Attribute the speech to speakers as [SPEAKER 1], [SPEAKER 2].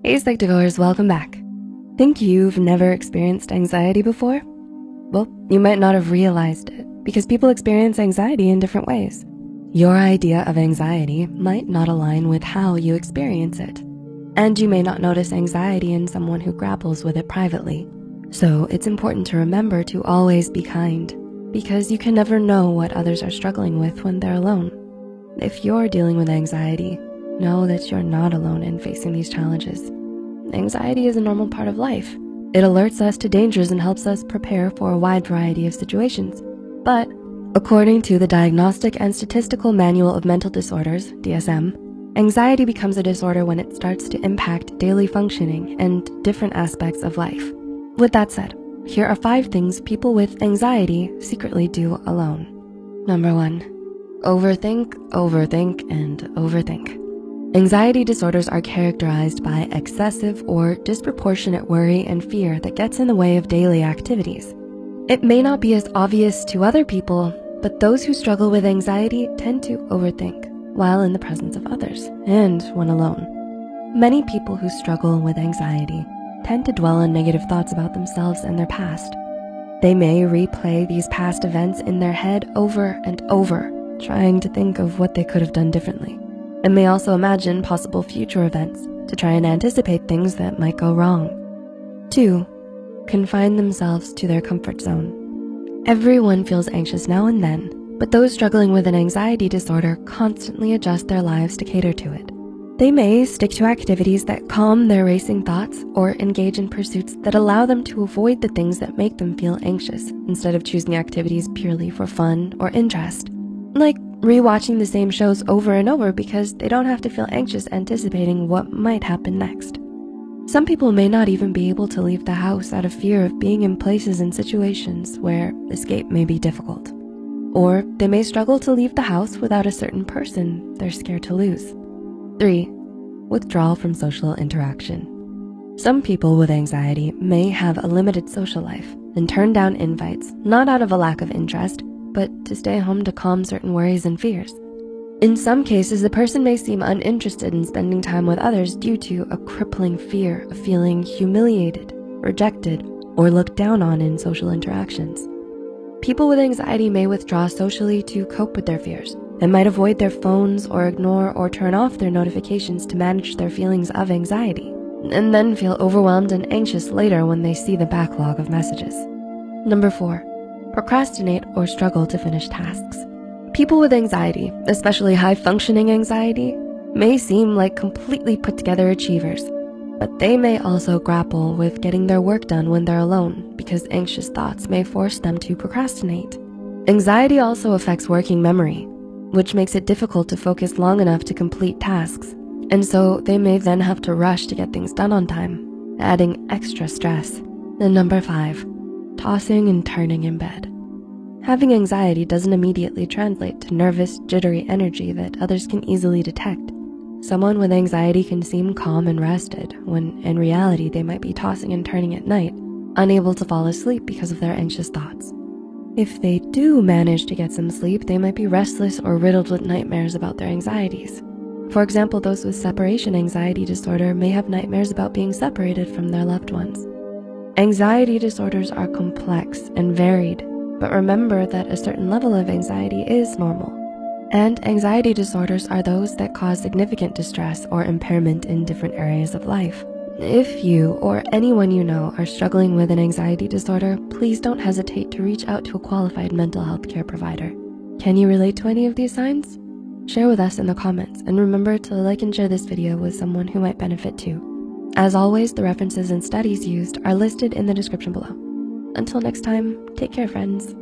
[SPEAKER 1] Hey Psych2Goers, welcome back. Think you've never experienced anxiety before? Well, you might not have realized it because people experience anxiety in different ways. Your idea of anxiety might not align with how you experience it. And you may not notice anxiety in someone who grapples with it privately. So it's important to remember to always be kind because you can never know what others are struggling with when they're alone. If you're dealing with anxiety, know that you're not alone in facing these challenges. Anxiety is a normal part of life. It alerts us to dangers and helps us prepare for a wide variety of situations. But according to the Diagnostic and Statistical Manual of Mental Disorders, DSM, anxiety becomes a disorder when it starts to impact daily functioning and different aspects of life. With that said, here are 5 things people with anxiety secretly do alone. Number 1, overthink, overthink, and overthink. Anxiety disorders are characterized by excessive or disproportionate worry and fear that gets in the way of daily activities. It may not be as obvious to other people, but those who struggle with anxiety tend to overthink while in the presence of others and when alone. Many people who struggle with anxiety tend to dwell on negative thoughts about themselves and their past. They may replay these past events in their head over and over, trying to think of what they could have done differently, and may also imagine possible future events to try and anticipate things that might go wrong. 2, confine themselves to their comfort zone. Everyone feels anxious now and then, but those struggling with an anxiety disorder constantly adjust their lives to cater to it. They may stick to activities that calm their racing thoughts or engage in pursuits that allow them to avoid the things that make them feel anxious instead of choosing activities purely for fun or interest. Like rewatching the same shows over and over because they don't have to feel anxious anticipating what might happen next. Some people may not even be able to leave the house out of fear of being in places and situations where escape may be difficult. Or they may struggle to leave the house without a certain person they're scared to lose. 3, withdrawal from social interaction. Some people with anxiety may have a limited social life and turn down invites, not out of a lack of interest, but to stay home to calm certain worries and fears. In some cases, the person may seem uninterested in spending time with others due to a crippling fear of feeling humiliated, rejected, or looked down on in social interactions. People with anxiety may withdraw socially to cope with their fears and might avoid their phones or ignore or turn off their notifications to manage their feelings of anxiety, and then feel overwhelmed and anxious later when they see the backlog of messages. Number 4, procrastinate or struggle to finish tasks. People with anxiety, especially high-functioning anxiety, may seem like completely put-together achievers, but they may also grapple with getting their work done when they're alone because anxious thoughts may force them to procrastinate. Anxiety also affects working memory, which makes it difficult to focus long enough to complete tasks, and so they may then have to rush to get things done on time, adding extra stress. And number 5, tossing and turning in bed. Having anxiety doesn't immediately translate to nervous, jittery energy that others can easily detect. Someone with anxiety can seem calm and rested when in reality they might be tossing and turning at night, unable to fall asleep because of their anxious thoughts. If they do manage to get some sleep, they might be restless or riddled with nightmares about their anxieties. For example, those with separation anxiety disorder may have nightmares about being separated from their loved ones. Anxiety disorders are complex and varied, but remember that a certain level of anxiety is normal. And anxiety disorders are those that cause significant distress or impairment in different areas of life. If you or anyone you know are struggling with an anxiety disorder, please don't hesitate to reach out to a qualified mental health care provider. Can you relate to any of these signs? Share with us in the comments, and remember to like and share this video with someone who might benefit too. As always, the references and studies used are listed in the description below. Until next time, take care, friends.